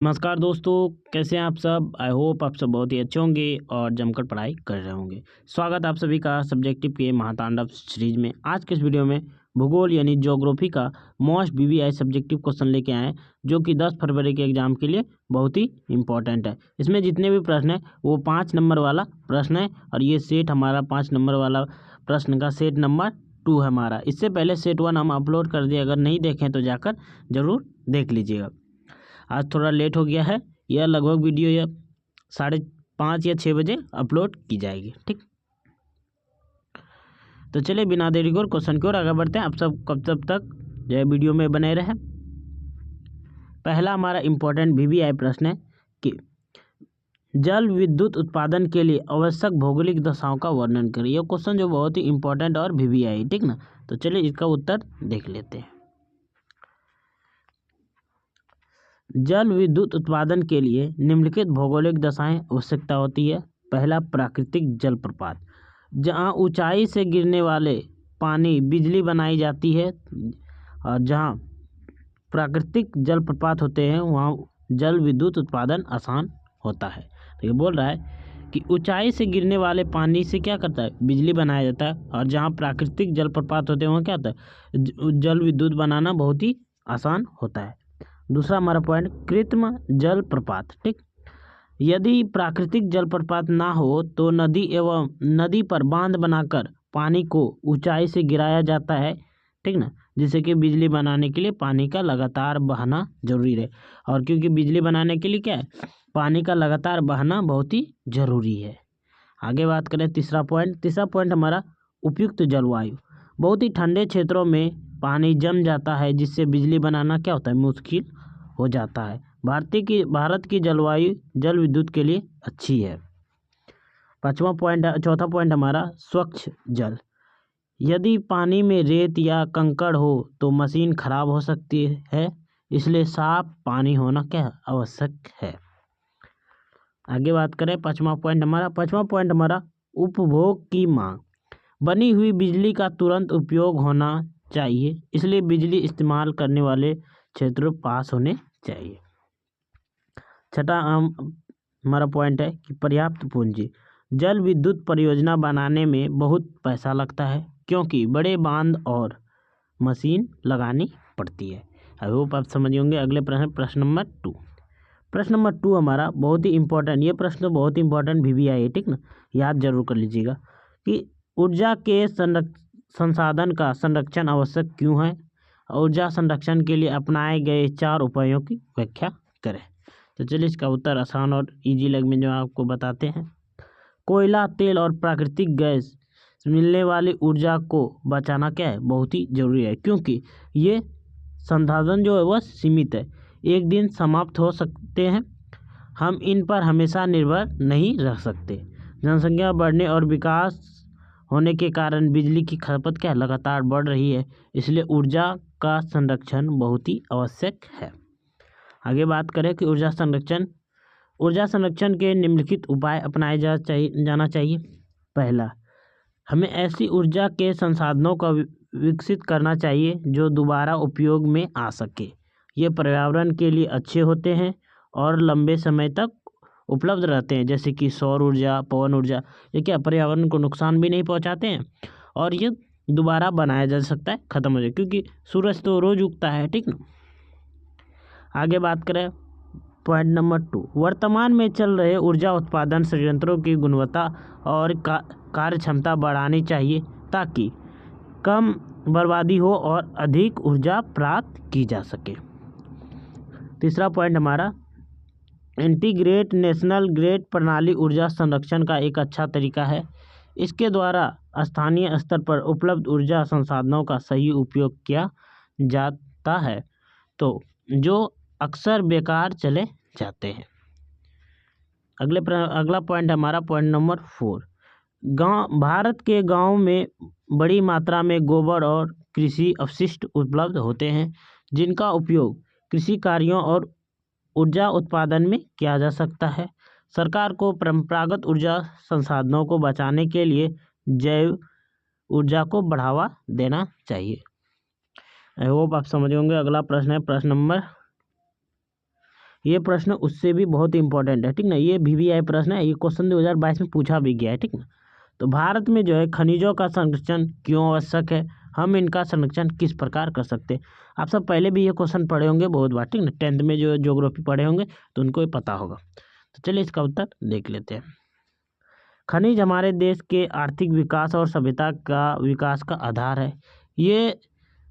नमस्कार दोस्तों, कैसे हैं आप सब। आई होप आप सब बहुत ही अच्छे होंगे और जमकर पढ़ाई कर रहे होंगे। स्वागत आप सभी का सब्जेक्टिव के महातांडव सीरीज में। आज के इस वीडियो में भूगोल यानी ज्योग्राफी का मोस्ट बीवीआई सब्जेक्टिव क्वेश्चन लेके आए हैं, जो कि 10 फरवरी के एग्जाम के लिए बहुत ही इंपॉर्टेंट है। इसमें जितने भी प्रश्न हैं वो 5 नंबर वाला प्रश्न है और ये सेट हमारा 5 नंबर वाला प्रश्न का सेट नंबर 2 है हमारा। इससे पहले सेट 1 हम अपलोड कर दिए, अगर नहीं देखें तो जाकर जरूर देख लीजिएगा। आज थोड़ा लेट हो गया है, यह लगभग वीडियो यह 5:30 या 6 बजे अपलोड की जाएगी। ठीक, तो चलिए बिना देरी को क्वेश्चन की ओर आगे बढ़ते हैं। आप सब कब तक जो वीडियो में बने रहे। पहला हमारा इम्पोर्टेंट वीवीआई प्रश्न है कि जल विद्युत उत्पादन के लिए आवश्यक भौगोलिक दशाओं का वर्णन करें। यह क्वेश्चन जो बहुत ही इंपॉर्टेंट और वीवीआई, ठीक ना। तो चलिए इसका उत्तर देख लेते हैं। जल विद्युत उत्पादन के लिए निम्नलिखित भौगोलिक दशाएं आवश्यकता होती है। पहला, प्राकृतिक जलप्रपात, जहां ऊंचाई से गिरने वाले पानी बिजली बनाई जाती है, और जहां प्राकृतिक जलप्रपात होते हैं वहां जल विद्युत उत्पादन आसान होता है। तो ये बोल रहा है कि ऊंचाई से गिरने वाले पानी से क्या करता है, बिजली बनाया जाता है, और जहाँ प्राकृतिक जलप्रपात होते हैं वहाँ क्या होता है, जल विद्युत बनाना बहुत ही आसान होता है। दूसरा हमारा पॉइंट, कृत्रिम जलप्रपात। ठीक, यदि प्राकृतिक जलप्रपात ना हो तो नदी पर बांध बनाकर पानी को ऊंचाई से गिराया जाता है, ठीक ना, जिससे कि बिजली बनाने के लिए पानी का लगातार बहाना जरूरी है। और क्योंकि बिजली बनाने के लिए क्या है, पानी का लगातार बहाना बहुत ही जरूरी है। आगे बात करें तीसरा पॉइंट हमारा, उपयुक्त जलवायु। बहुत ही ठंडे क्षेत्रों में पानी जम जाता है, जिससे बिजली बनाना क्या होता है, मुश्किल हो जाता है। भारत की जलवायु जल विद्युत के लिए अच्छी है। चौथा पॉइंट हमारा, स्वच्छ जल। यदि पानी में रेत या कंकड़ हो तो मशीन खराब हो सकती है, इसलिए साफ पानी होना क्या आवश्यक है। आगे बात करें पांचवा पॉइंट हमारा, उपभोग की मांग। बनी हुई बिजली का तुरंत उपयोग होना चाहिए, इसलिए बिजली इस्तेमाल करने वाले क्षेत्र पास होने चाहिए। छठा हमारा पॉइंट है कि पर्याप्त पूंजी। जल विद्युत परियोजना बनाने में बहुत पैसा लगता है, क्योंकि बड़े बांध और मशीन लगानी पड़ती है। आई होप आप समझ होंगे। अगले प्रश्न नंबर 2 हमारा बहुत ही इंपॉर्टेंट, ये प्रश्न तो बहुत ही इंपॉर्टेंट वीवीआई है, ठीक ना, याद जरूर कर लीजिएगा कि ऊर्जा के संसाधन का संरक्षण आवश्यक क्यों है। ऊर्जा संरक्षण के लिए अपनाए गए 4 उपायों की व्याख्या करें। तो चलिए इसका उत्तर आसान और इजी लैंग्वेज में जो आपको बताते हैं। कोयला, तेल और प्राकृतिक गैस मिलने वाली ऊर्जा को बचाना क्या है, बहुत ही जरूरी है, क्योंकि ये संसाधन जो है वह सीमित है, एक दिन समाप्त हो सकते हैं। हम इन पर हमेशा निर्भर नहीं रह सकते। जनसंख्या बढ़ने और विकास होने के कारण बिजली की खपत क्या लगातार बढ़ रही है, इसलिए ऊर्जा का संरक्षण बहुत ही आवश्यक है। आगे बात करें कि ऊर्जा संरक्षण के निम्नलिखित उपाय अपनाए जाना चाहिए। पहला, हमें ऐसी ऊर्जा के संसाधनों का विकसित करना चाहिए जो दोबारा उपयोग में आ सके। ये पर्यावरण के लिए अच्छे होते हैं और लंबे समय तक उपलब्ध रहते हैं, जैसे कि सौर ऊर्जा, पवन ऊर्जा। ये क्या पर्यावरण को नुकसान भी नहीं पहुंचाते हैं और ये दोबारा बनाया जा सकता है, खत्म हो जाए, क्योंकि सूरज तो रोज उगता है, ठीक ना। आगे बात करें पॉइंट नंबर 2, वर्तमान में चल रहे ऊर्जा उत्पादन संयंत्रों की गुणवत्ता और कार्य क्षमता बढ़ानी चाहिए, ताकि कम बर्बादी हो और अधिक ऊर्जा प्राप्त की जा सके। तीसरा पॉइंट हमारा, इंटीग्रेट नेशनल ग्रिड प्रणाली ऊर्जा संरक्षण का एक अच्छा तरीका है। इसके द्वारा स्थानीय स्तर पर उपलब्ध ऊर्जा संसाधनों का सही उपयोग किया जाता है, तो जो अक्सर बेकार चले जाते हैं। अगला पॉइंट हमारा पॉइंट नंबर 4, भारत के गांव में बड़ी मात्रा में गोबर और कृषि अपशिष्ट उपलब्ध होते हैं, जिनका उपयोग कृषि कार्यों और ऊर्जा उत्पादन में किया जा सकता है। सरकार को परंपरागत ऊर्जा संसाधनों को बचाने के लिए जैव ऊर्जा को बढ़ावा देना चाहिए। आई होप आप समझ होंगे। अगला प्रश्न है प्रश्न नंबर ये प्रश्न उससे भी बहुत इंपॉर्टेंट है, ठीक ना। ये VVI प्रश्न है, ये क्वेश्चन 2022 में पूछा भी गया है, ठीक ना। तो भारत में जो है खनिजों का संरक्षण क्यों आवश्यक है, हम इनका संरक्षण किस प्रकार कर सकते हैं। आप सब पहले भी ये क्वेश्चन पढ़े होंगे बहुत बार, ठीक ना। 10th में जो ज्योग्राफी पढ़े होंगे तो उनको ही पता होगा। तो चलिए इसका उत्तर देख लेते हैं। खनिज हमारे देश के आर्थिक विकास और सभ्यता का विकास का आधार है। ये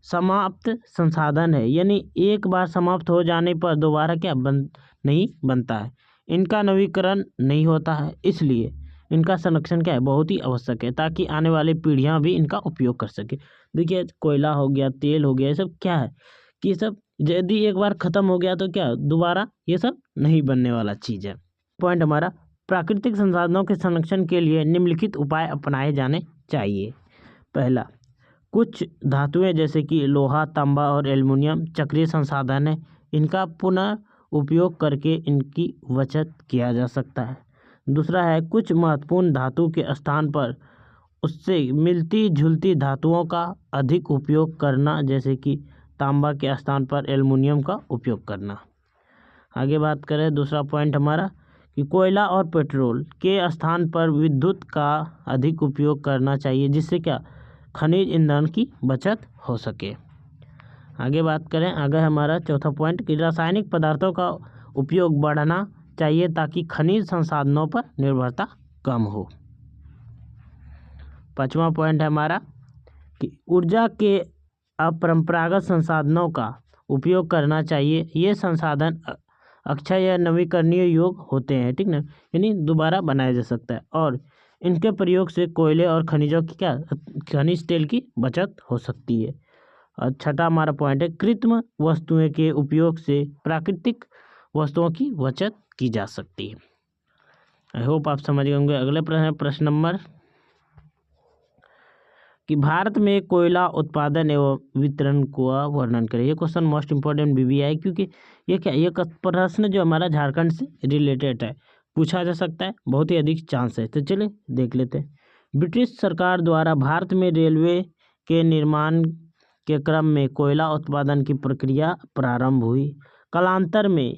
समाप्त संसाधन है, यानी एक बार समाप्त हो जाने पर दोबारा नहीं बनता है, इनका नवीकरण नहीं होता है, इसलिए इनका संरक्षण क्या है, बहुत ही आवश्यक है, ताकि आने वाली पीढ़ियां भी इनका उपयोग कर सके। देखिए कोयला हो गया, तेल हो गया, ये सब क्या है कि सब यदि एक बार खत्म हो गया तो क्या दोबारा ये सब नहीं बनने वाला चीज़ है। पॉइंट हमारा, प्राकृतिक संसाधनों के संरक्षण के लिए निम्नलिखित उपाय अपनाए जाने चाहिए। पहला, कुछ धातुएं जैसे कि लोहा, तांबा और एल्युमिनियम चक्रीय संसाधन है, इनका पुनः उपयोग करके इनकी बचत किया जा सकता है। दूसरा है, कुछ महत्वपूर्ण धातु के स्थान पर उससे मिलती जुलती धातुओं का अधिक उपयोग करना, जैसे कि तांबा के स्थान पर एल्युमिनियम का उपयोग करना। आगे बात करें, दूसरा पॉइंट हमारा कि कोयला और पेट्रोल के स्थान पर विद्युत का अधिक उपयोग करना चाहिए, जिससे क्या खनिज ईंधन की बचत हो सके। आगे बात करें, आगे हमारा चौथा पॉइंट कि रासायनिक पदार्थों का उपयोग बढ़ाना चाहिए ताकि खनिज संसाधनों पर निर्भरता कम हो। पांचवा पॉइंट है हमारा कि ऊर्जा के अपरंपरागत संसाधनों का उपयोग करना चाहिए, ये संसाधन अक्षय या नवीकरणीय योग होते हैं, ठीक ना, यानी दोबारा बनाया जा सकता है, और इनके प्रयोग से कोयले और खनिजों की खनिज तेल की बचत हो सकती है। और छठा हमारा पॉइंट है, कृत्रिम वस्तुएं के उपयोग से प्राकृतिक वस्तुओं की बचत की जा सकती है। आई होप आप समझ गए होंगे। अगले प्रश्न है प्रश्न नंबर कि भारत में कोयला उत्पादन एवं वितरण का वर्णन करें। ये क्वेश्चन मोस्ट इंपोर्टेंट VVI, क्योंकि ये प्रश्न जो हमारा झारखंड से रिलेटेड है, पूछा जा सकता है, बहुत ही अधिक चांस है। तो चलिए देख लेते हैं। ब्रिटिश सरकार द्वारा भारत में रेलवे के निर्माण के क्रम में कोयला उत्पादन की प्रक्रिया प्रारंभ हुई। कालांतर में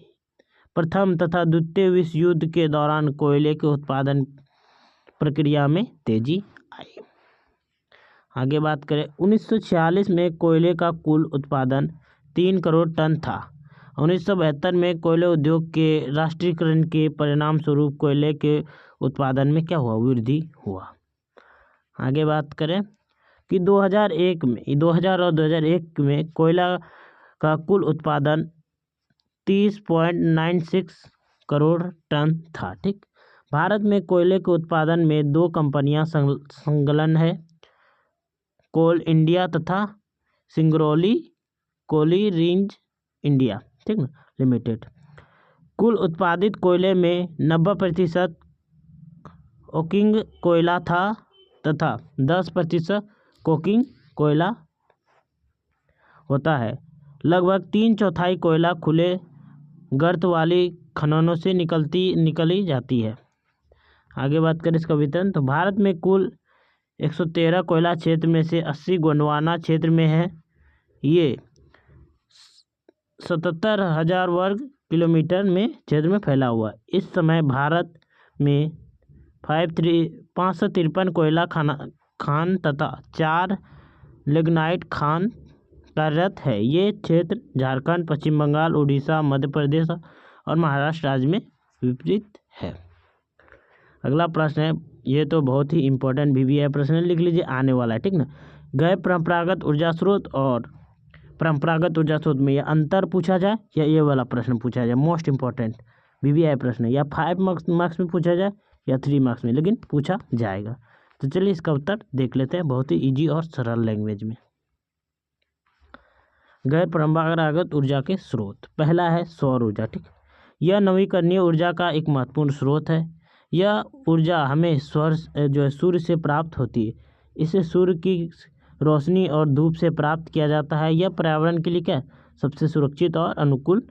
प्रथम तथा द्वितीय विश्व युद्ध के दौरान कोयले के उत्पादन प्रक्रिया में तेजी आई। आगे बात करें, 1946 में कोयले का कुल उत्पादन 3 करोड़ टन था। 1972 में कोयले उद्योग के राष्ट्रीयकरण के परिणाम स्वरूप कोयले के उत्पादन में क्या हुआ, वृद्धि हुआ। आगे बात करें कि 2001 में 2000 और 2001 में कोयला का कुल उत्पादन 30.96 करोड़ टन था, ठीक। भारत में कोयले के उत्पादन में 2 कंपनियां संलग्न है, कोल इंडिया तथा सिंगरौली कोली-रिंज इंडिया, ठीक ना, लिमिटेड। कुल उत्पादित कोयले में 90% कोकिंग कोयला था तथा 10% कोकिंग कोयला होता है। लगभग 3/4 कोयला खुले गर्त वाली खननों से निकली जाती है। आगे बात करें इसका वितरण, तो भारत में कुल 113 कोयला क्षेत्र में से 80 गोंडवाना क्षेत्र में है। ये 77,000 वर्ग किलोमीटर में क्षेत्र में फैला हुआ है। इस समय भारत में 553 कोयला खान तथा 4 लिग्नाइट खान कार्यरत है। ये क्षेत्र झारखंड, पश्चिम बंगाल, उड़ीसा, मध्य प्रदेश और महाराष्ट्र राज्य में वितरित है। अगला प्रश्न है, ये तो बहुत ही इंपॉर्टेंट VVI प्रश्न है, लिख लीजिए आने वाला है, ठीक ना। गैर परंपरागत ऊर्जा स्रोत और परंपरागत ऊर्जा स्रोत में यह अंतर पूछा जाए या ये वाला प्रश्न पूछा जाए, मोस्ट इंपॉर्टेंट VVI प्रश्न है, या 5 मार्क्स में पूछा जाए या 3 मार्क्स में, लेकिन पूछा जाएगा। तो चलिए इसका उत्तर देख लेते हैं बहुत ही ईजी और सरल लैंग्वेज में। गैर परंपरागत ऊर्जा के स्रोत, पहला है सौर ऊर्जा, ठीक। यह नवीकरणीय ऊर्जा का एक महत्वपूर्ण स्रोत है। यह ऊर्जा हमें सूर्य से प्राप्त होती है। इसे सूर्य की रोशनी और धूप से प्राप्त किया जाता है। यह पर्यावरण के लिए क्या सबसे सुरक्षित और अनुकूल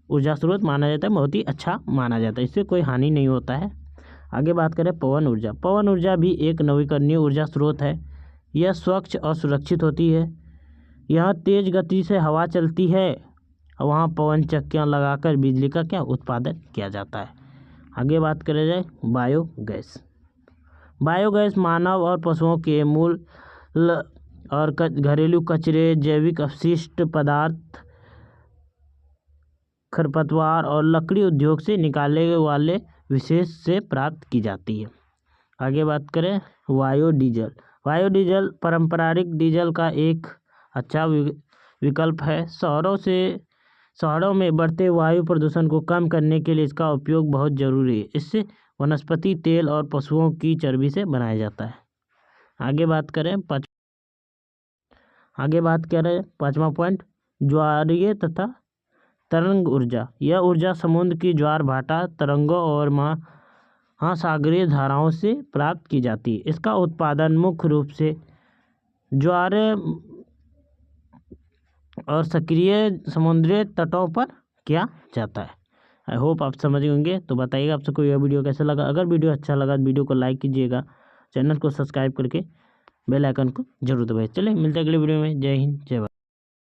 ऊर्जा स्रोत माना जाता है, बहुत ही अच्छा माना जाता है, इससे कोई हानि नहीं होता है। आगे बात करें पवन ऊर्जा। पवन ऊर्जा भी एक नवीकरणीय ऊर्जा स्रोत है। यह स्वच्छ और सुरक्षित होती है। यह तेज गति से हवा चलती है और वहाँ पवन चक्कियाँ लगाकर बिजली का क्या उत्पादन किया जाता है। आगे बात करें जाए बायोगैस। बायोगैस मानव और पशुओं के मूल और घरेलू कचरे, जैविक अपशिष्ट पदार्थ, खरपतवार और लकड़ी उद्योग से निकाले वाले विशेष से प्राप्त की जाती है। आगे बात करें बायोडीजल। बायोडीजल पारंपरिक डीजल का एक अच्छा विकल्प है। शहरों में बढ़ते वायु प्रदूषण को कम करने के लिए इसका उपयोग बहुत जरूरी है। इससे वनस्पति तेल और पशुओं की चर्बी से बनाया जाता है। आगे बात करें पाँचवा पॉइंट, ज्वारीय तथा तरंग ऊर्जा। यह ऊर्जा समुद्र की ज्वार भाटा तरंगों और महासागरीय धाराओं से प्राप्त की जाती है। इसका उत्पादन मुख्य रूप से ज्वार और सक्रिय समुद्री तटों पर किया जाता है। आई होप आप समझ गए होंगे। तो बताइएगा आप सबको यह वीडियो कैसा लगा। अगर वीडियो अच्छा लगा तो वीडियो को लाइक कीजिएगा, चैनल को सब्सक्राइब करके बेल आइकन को जरूर दबाइए। चलिए मिलते हैं अगले वीडियो में। जय हिंद, जय भारत।